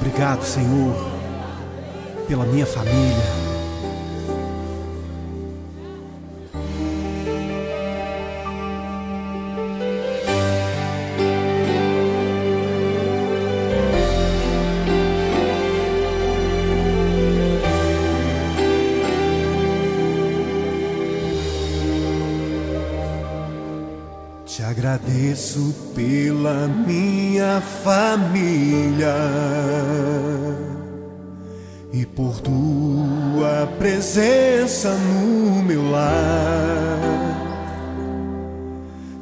Obrigado, Senhor, pela minha família. Te agradeço pela minha família e por tua presença no meu lar.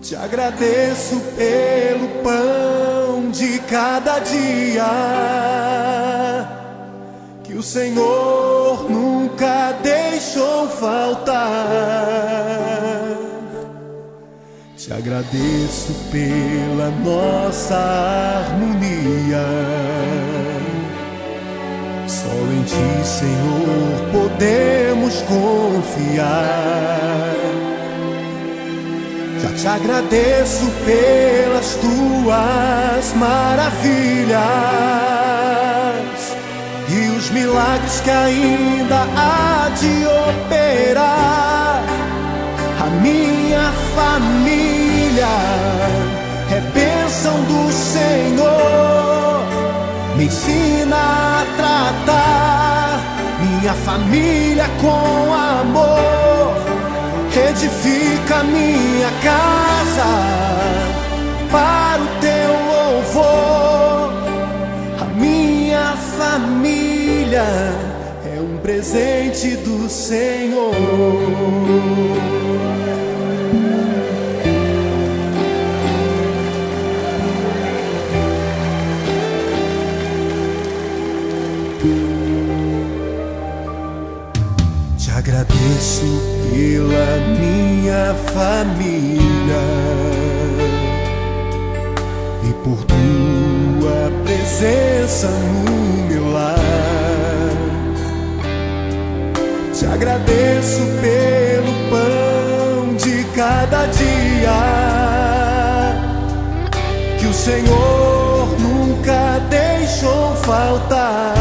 Te agradeço pelo pão de cada dia que o Senhor nunca deixou faltar. Te agradeço pela nossa harmonia. Só em Ti, Senhor, podemos confiar. Já te agradeço pelas Tuas maravilhas e os milagres que ainda há de operar. A minha família é bênção do Senhor. Me ensina a tratar minha família com amor. Edifica minha casa para o Teu louvor. A minha família é um presente do Senhor. Te agradeço pela minha família e por Tua presença no meu lar. Te agradeço pelo pão de cada dia que o Senhor nunca deixou faltar.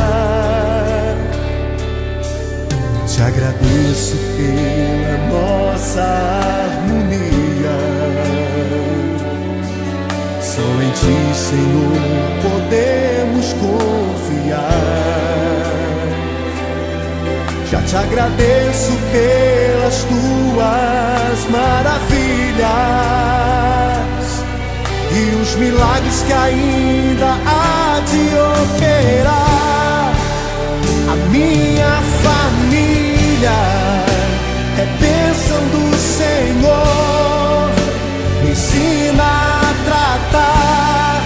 Te agradeço pela nossa harmonia. Só em Ti, Senhor, podemos confiar. Já te agradeço pelas Tuas maravilhas e os milagres que ainda há de operar. A minha família é bênção do Senhor. Me ensina a tratar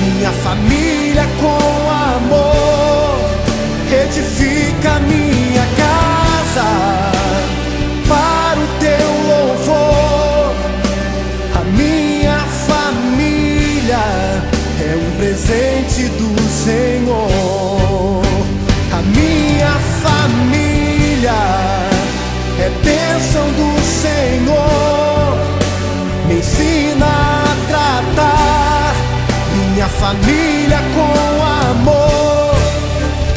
minha família com amor. Edifica minha casa para o Teu louvor. A minha família é um presente do Senhor. A minha família é bênção do Senhor. Me ensina a tratar minha família com amor.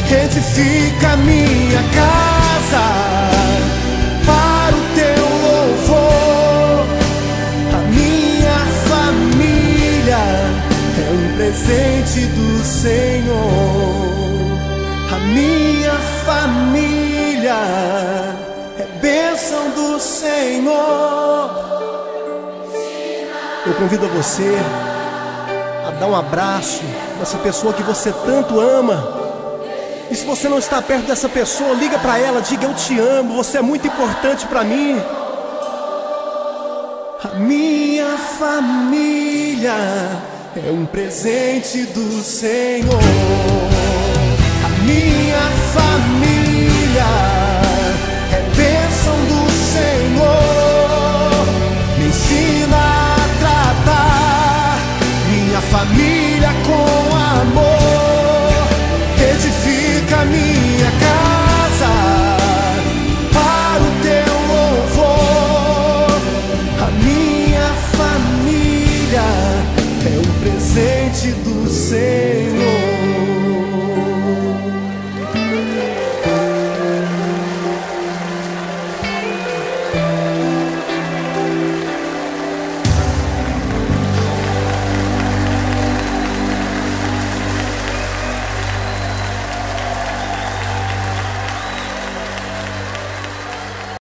Edifica minha casa para o Teu louvor. A minha família é um presente do Senhor. A minha família é bênção do Senhor. Eu convido você a dar um abraço nessa pessoa que você tanto ama. E se você não está perto dessa pessoa, liga para ela, diga: eu te amo, você é muito importante para mim. A minha família é um presente do Senhor. A minha família